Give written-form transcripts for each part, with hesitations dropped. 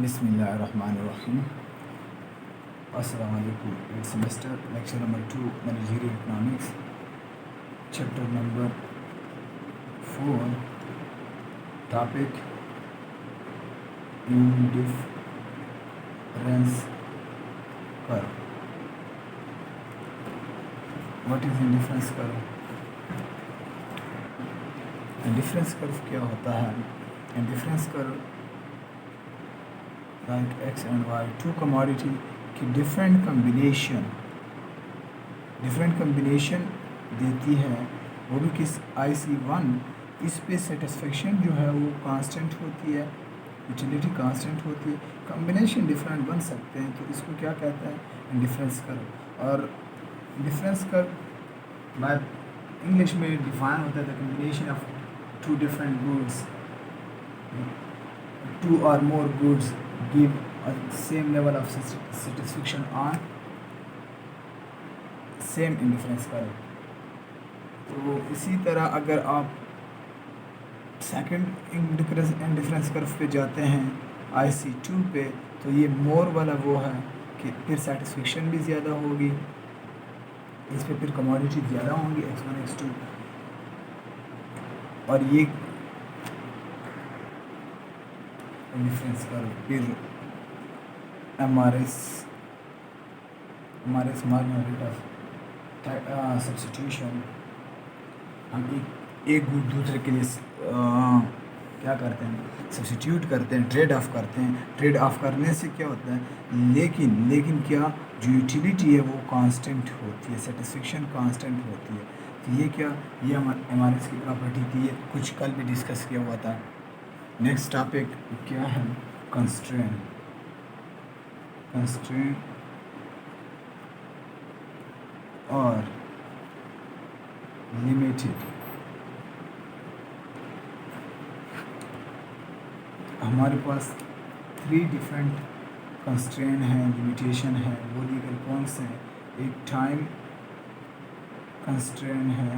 बिस्मिल्लाहिर्रहमानिर्रहीम। अस्सलाम वालेकुम। 8th semester, lecture number 2, managerial economics, chapter number 4, topic indifference curve. What is indifference curve? indifference curve क्या होता है? indifference curve like x and y, two commodity की different combination देती है, वो भी किस IC1। इस पे सेटिस्फेक्शन जो है वो कांस्टेंट होती है, यूटिलिटी कांस्टेंट होती है, कॉम्बिनेशन डिफरेंट बन सकते हैं, तो इसको क्या कहते हैं? Indifference curve. और डिफरेंस कर्व बाय इंग्लिश में डिफाइन होता है the combination of two different goods, two or more goods give a same level of satisfaction on same indifference curve। तो इसी तरह अगर आप सेकंड इंडिफरेंस कर्व पे जाते हैं IC2 पे, तो ये मोर वाला वो है कि फिर सेटिस्फेक्शन भी ज़्यादा होगी, इस पे फिर कमोडिटी ज़्यादा होंगी x1 x2, और ये इंडिफरेंस कर्व फिर MRS marginal rate of substitution. हम एक गुड दूसरे के लिए क्या करते हैं? सब्स्टिट्यूट करते हैं, ट्रेड ऑफ करते हैं। ट्रेड ऑफ करने से क्या होता है? लेकिन क्या जो यूटिलिटी है वो कांस्टेंट होती है, सेटिस्फेक्शन कांस्टेंट होती है। तो ये क्या, ये MRS की प्रॉपर्टी थी, ये कुछ कल भी डिस्कस किया हुआ था। नेक्स्ट टॉपिक क्या है? कंस्ट्रेंट और लिमिटेड। हमारे पास 3 डिफरेंट कंस्ट्रेंट हैं, लिमिटेशन है। वो लीगल कौन से हैं? एक टाइम कंस्ट्रेंट है,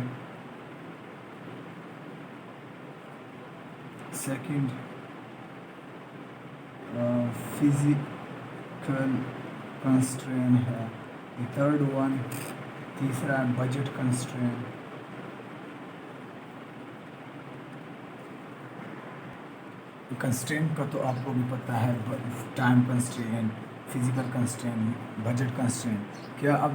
सेकंड फिजिकल कंस्ट्रेंट है, थर्ड वन तीसरा बजट कंस्ट्रेंट। कंस्ट्रेंट का तो आपको भी पता है, time constraint, physical constraint, budget constraint. क्या अब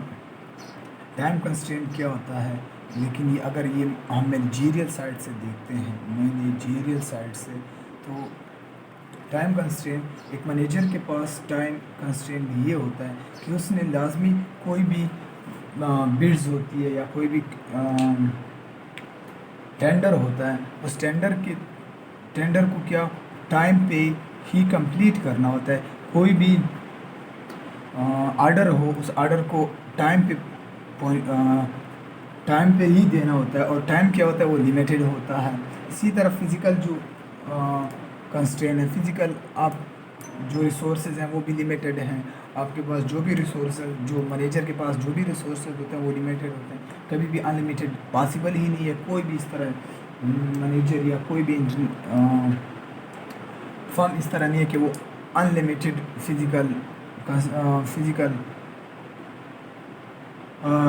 टाइम कंस्ट्रेंट क्या होता है? लेकिन ये अगर ये हम मैनेजरियल साइड से देखते हैं, मैनेजरियल साइड से, तो टाइम कंस्ट्रेंट, एक मैनेजर के पास टाइम कंस्ट्रेंट ये होता है कि उसने लाजमी कोई भी बिड्स होती है या कोई भी टेंडर होता है, उस टेंडर को क्या टाइम पे ही कंप्लीट करना होता है। कोई भी ऑर्डर हो, उस ऑर्डर को टाइम पे ही देना होता है, और टाइम क्या होता है? वो लिमिटेड होता है। इसी तरह फिज़िकल जो कंस्ट्रेंट है, फिज़िकल आप जो रिसोर्सेज हैं वो भी लिमिटेड हैं। आपके पास जो भी रिसोर्सेज, जो मैनेजर के पास जो भी रिसोर्सेज होते हैं वो लिमिटेड होते हैं, कभी भी अनलिमिटेड पॉसिबल ही नहीं है। कोई भी इस तरह मैनेजर या कोई भी फर्म इस तरह नहीं है कि वो अनलिमिटेड फिज़िकल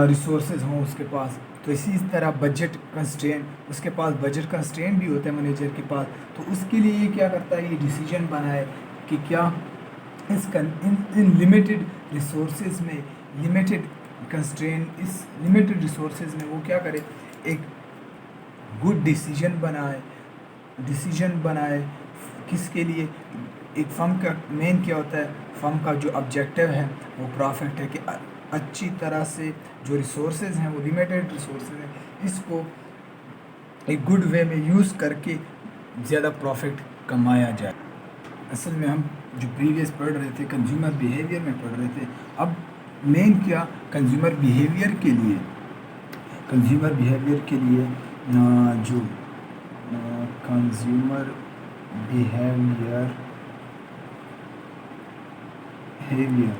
रिसोर्सेज हों उसके पास। तो इसी तरह बजट कंस्ट्रेंट, उसके पास बजट कंस्ट्रेंट भी होता है मैनेजर के पास। तो उसके लिए ये क्या करता है? ये डिसीजन बनाए कि क्या इन लिमिटेड रिसोर्सेज में, लिमिटेड कंस्ट्रेंट, इस लिमिटेड रिसोर्सेज में वो क्या करे? एक गुड डिसीजन बनाए किसके लिए? एक फर्म का मेन क्या होता है? फर्म का जो ऑब्जेक्टिव है वो प्रॉफिट है, कि अच्छी तरह से जो रिसोर्सेज हैं वो लिमिटेड रिसोर्सेज हैं, इसको एक गुड वे में यूज़ करके ज़्यादा प्रॉफिट कमाया जाए। असल में हम जो प्रीवियस पढ़ रहे थे कंज्यूमर बिहेवियर में पढ़ रहे थे। अब मेन क्या, कंज्यूमर बिहेवियर के लिए जो consumer behaviour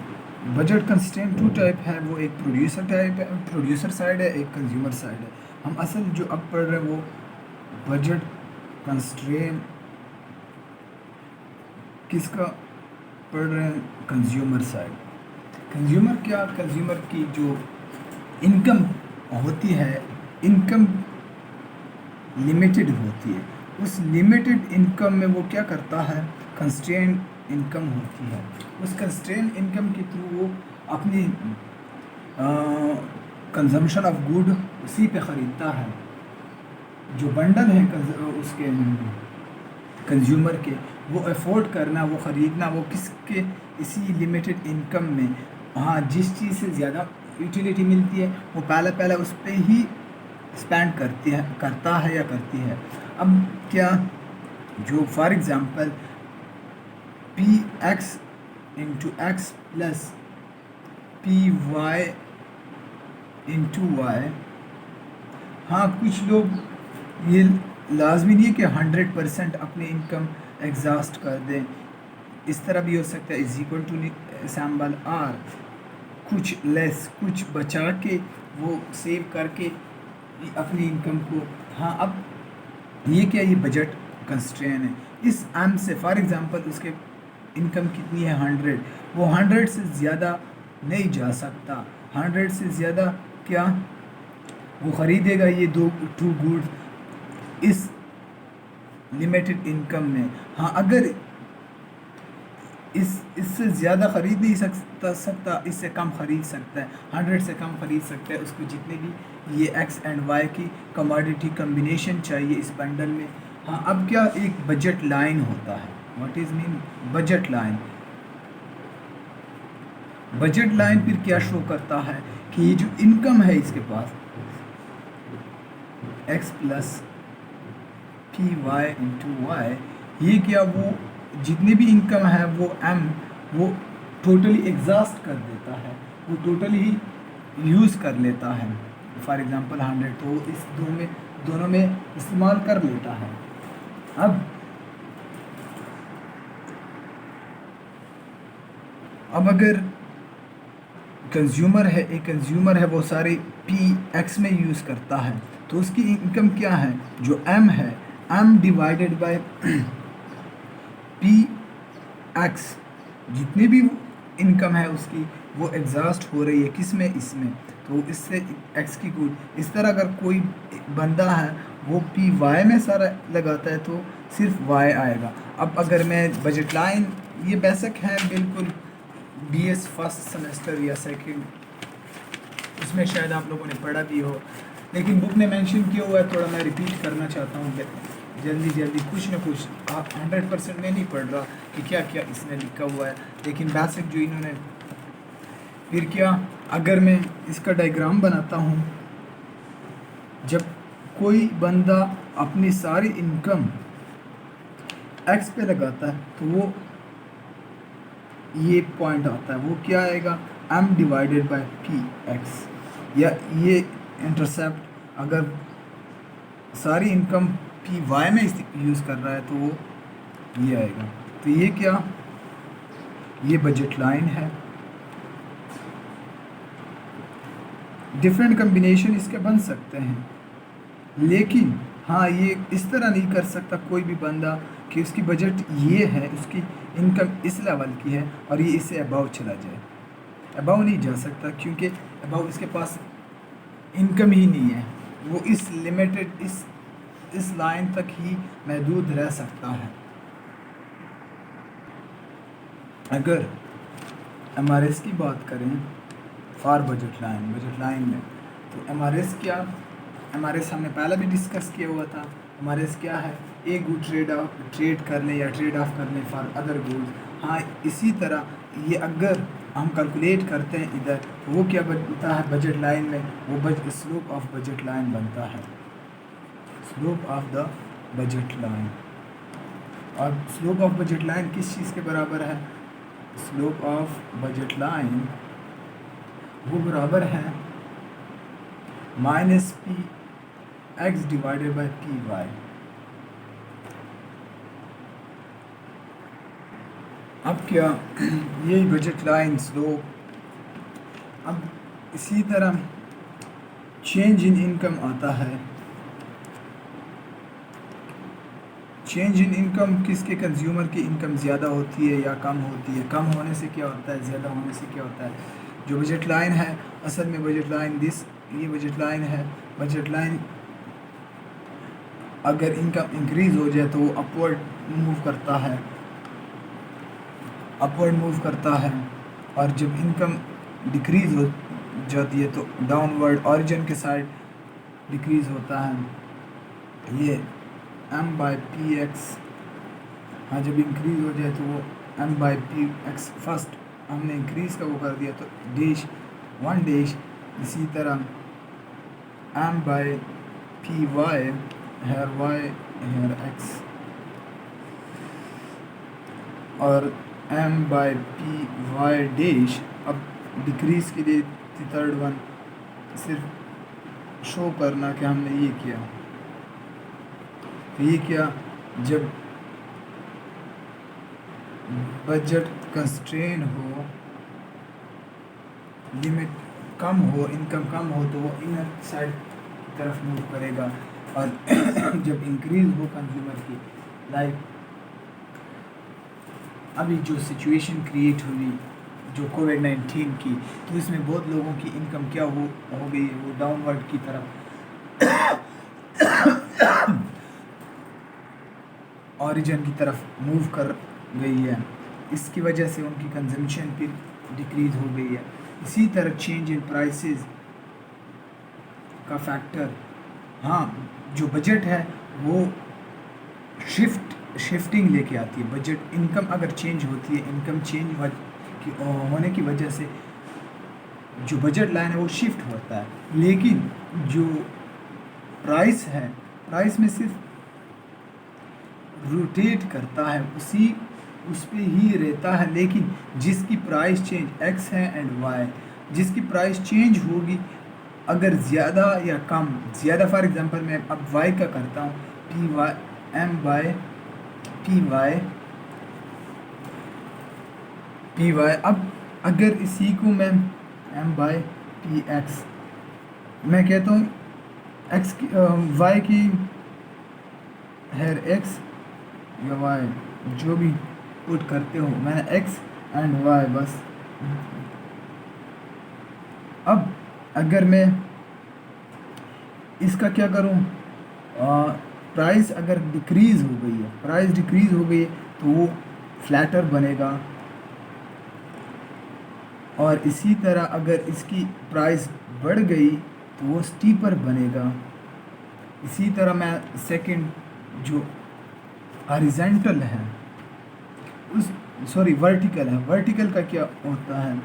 budget constraint 2 type है। वो एक प्रोड्यूसर साइड है, एक कंज्यूमर साइड है। हम असल जो अब पढ़ रहे हैं वो बजट कंस्ट्रेंट किसका पढ़ रहे हैं कंज्यूमर साइड। कंज्यूमर क्या, कंज्यूमर की जो इनकम होती है, इनकम लिमिटेड होती है। उस लिमिटेड इनकम में वो क्या करता है, कंस्ट्रेन इनकम होती है। उस कंस्ट्रेन इनकम के थ्रू वो अपनी कंजम्पशन ऑफ गुड उसी पे ख़रीदता है। जो बंडल है उसके कंज्यूमर के, वो अफोर्ड करना, वो ख़रीदना, वो किसके, इसी लिमिटेड इनकम में। हाँ, जिस चीज़ से ज़्यादा यूटिलिटी मिलती है वो पहले उस पर ही स्पेंड करता है या करती है। अब क्या, जो for example P X into X plus P Y into Y, हाँ कुछ लोग ये लाजमी नहीं है कि 100% अपनी इनकम एग्जॉस्ट कर दें, इस तरह भी हो सकता है is equal to symbol R, कुछ लेस, कुछ बचा के वो सेव करके अपनी इनकम को। हाँ, अब ये क्या, ये बजट कंस्ट्रेन है। इस एम से फॉर एग्ज़ाम्पल उसके इनकम कितनी है 100, वो 100 से ज़्यादा नहीं जा सकता। 100 से ज़्यादा क्या वो ख़रीदेगा ये टू गुड्स इस लिमिटेड इनकम में। हाँ, अगर इससे ज़्यादा ख़रीद नहीं सकता, इससे कम ख़रीद सकता है, 100 से कम ख़रीद सकता है। उसको जितने भी ये एक्स एंड वाई की कमोडिटी कम्बिनेशन चाहिए इस बंडल में। हाँ, अब क्या, एक बजट लाइन होता है। What is mean budget line? Budget line फिर क्या शो करता है कि ये जो इनकम है इसके पास X plus P Y into Y, ये क्या, वो जितनी भी इनकम है वो एम वो टोटली एग्जॉस्ट कर देता है, वो टोटली ही यूज़ कर लेता है। फॉर एग्ज़ाम्पल 100, तो इस दोनों में इस्तेमाल कर लेता है। अब अगर कंज्यूमर है, एक कंज्यूमर है, वो सारे पी एक्स में यूज़ करता है, तो उसकी इनकम क्या है, जो एम है, M divided by P X, जितनी भी इनकम है उसकी वो एग्जॉस्ट हो रही है किस में, इसमें, तो इससे एक्स की गुड। इस तरह अगर कोई बंदा है वो पी वाई में सारा लगाता है तो सिर्फ वाई आएगा। अब अगर मैं बजट लाइन, ये बेसिक है बिल्कुल, बीएस फर्स्ट सेमेस्टर या सेकंड, उसमें शायद आप लोगों ने पढ़ा भी हो, लेकिन बुक ने मेंशन किया हुआ है, थोड़ा मैं रिपीट करना चाहता हूँ जल्दी कुछ ना कुछ। आप 100% में नहीं पढ़ रहा कि क्या क्या इसने लिखा हुआ है, लेकिन बेसिक जो इन्होंने। फिर क्या, अगर मैं इसका डायग्राम बनाता हूँ, जब कोई बंदा अपनी सारी इनकम एक्स पे लगाता है तो वो ये पॉइंट आता है, वो क्या आएगा, M divided by P X, या ये इंटरसेप्ट अगर सारी इनकम पी वाई में यूज़ कर रहा है तो वो ये आएगा। तो ये क्या, ये बजट लाइन है। डिफरेंट कम्बिनेशन इसके बन सकते हैं, लेकिन हाँ, ये इस तरह नहीं कर सकता कोई भी बंदा कि उसकी बजट ये है, उसकी इनकम इस लेवल की है और ये इससे अबाव चला जाए। अबाव नहीं जा सकता, क्योंकि अबाव इसके पास इनकम ही नहीं है, वो इस लिमिटेड इस लाइन तक ही महदूद रह सकता है। अगर एमआरएस की बात करें फॉर बजट लाइन में, तो एमआरएस क्या, एमआरएस हमने पहले भी डिस्कस किया हुआ था। एमआरएस क्या है, एक गुड ट्रेड कर लें या ट्रेड ऑफ कर लें फॉर अदर गुड्स। हाँ, इसी तरह ये अगर हम कैलकुलेट करते हैं इधर, तो वो क्या बनता है बजट लाइन में, वो स्लोप ऑफ बजट लाइन बनता है, slope of the budget line. और स्लोप ऑफ बजट लाइन किस चीज़ के बराबर है, स्लोप ऑफ बजट लाइन वो बराबर है minus P X divided by P Y. अब क्या, यही बजट लाइन स्लोप। अब इसी तरह चेंज इन इनकम आता है, चेंज इन इनकम किसके, कंज्यूमर की इनकम ज़्यादा होती है या कम होती है? कम होने से क्या होता है, ज़्यादा होने से क्या होता है? जो बजट लाइन है, असल में बजट लाइन ये बजट लाइन है। बजट लाइन अगर इनकम इंक्रीज़ हो जाए तो वो अपवर्ड मूव करता है, और जब इनकम डिक्रीज़ हो जाती है तो डाउनवर्ड ओरिजिन के साइड डिक्रीज़ होता है। ये m/px, हाँ, जब इंक्रीज़ हो जाए तो वो m/px, फर्स्ट हमने इंक्रीज़ का वो कर दिया तो डैश 1 डैश, इसी तरह m/py hair y hair x, और m/py डैश। अब डिक्रीज़ के लिए थर्ड वन सिर्फ शो करना कि हमने ये किया। तो ये क्या, जब बजट कंस्ट्रेन हो, लिमिट कम हो, इनकम कम हो, तो वो इनर साइड की तरफ मूव करेगा। और जब इंक्रीज हो कंज्यूमर की, लाइक अभी जो सिचुएशन क्रिएट हुई जो कोविड-19 की, तो इसमें बहुत लोगों की इनकम क्या हो गई, वो डाउनवर्ड की तरफ ओरिजिन की तरफ मूव कर गई है। इसकी वजह से उनकी कंजम्पशन फिर डिक्रीज हो गई है। इसी तरह चेंज इन प्राइसेस का फैक्टर, हाँ, जो बजट है वो शिफ्टिंग लेके आती है। बजट इनकम अगर चेंज होती है, इनकम चेंज होने की वजह से जो बजट लाइन है वो शिफ्ट होता है, लेकिन जो प्राइस है, प्राइस में सिर्फ रोटेट करता है, उस पे ही रहता है। लेकिन जिसकी प्राइस चेंज x है एंड y, जिसकी प्राइस चेंज होगी अगर ज़्यादा या कम, ज़्यादा फॉर एग्जांपल मैं अब y का करता हूँ, py, अब अगर इसी को मैं m/px मैं कहता हूँ x की y की हेयर x या y, जो भी पुट करते हो, मैंने x एंड y बस। अब अगर मैं इसका क्या करूं, प्राइस अगर डिक्रीज़ हो गई है, तो वो फ्लैटर बनेगा, और इसी तरह अगर इसकी प्राइस बढ़ गई तो वो स्टीपर बनेगा। इसी तरह मैं सेकंड जो हॉरिजॉन्टल है वर्टिकल है, वर्टिकल का क्या होता है,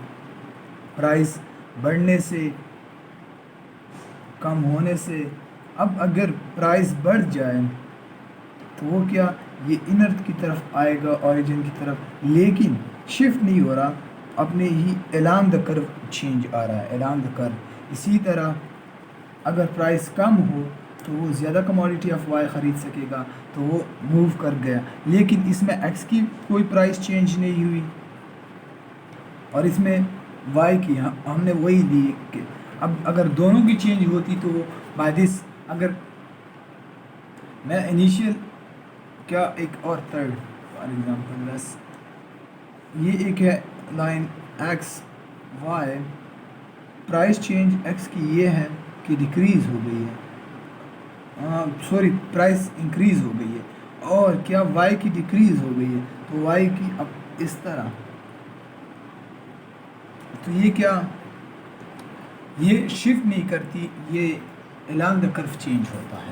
प्राइस बढ़ने से, कम होने से। अब अगर प्राइस बढ़ जाए तो वो क्या, ये इनर की तरफ आएगा, ओरिजिन की तरफ, लेकिन शिफ्ट नहीं हो रहा, अपने ही अलोंग द कर्व चेंज आ रहा है, अलोंग द कर्व। इसी तरह अगर प्राइस कम हो तो वो ज़्यादा कमोडिटी ऑफ वाई ख़रीद सकेगा, तो वो मूव कर गया। लेकिन इसमें एक्स की कोई प्राइस चेंज नहीं हुई और इसमें वाई की हमने वही ली कि अब अगर दोनों की चेंज होती तो बाय दिस, अगर मैं इनिशियल क्या एक और थर्ड फॉर एग्जांपल बस, ये एक है line X Y, price change X की ये है कि डिक्रीज़ हो गई है, प्राइस इंक्रीज़ हो गई है, और क्या वाई की डिक्रीज़ हो गई है, तो वाई की अब इस तरह, तो ये क्या, ये शिफ्ट नहीं करती, ये अलोंग द कर्व चेंज होता है।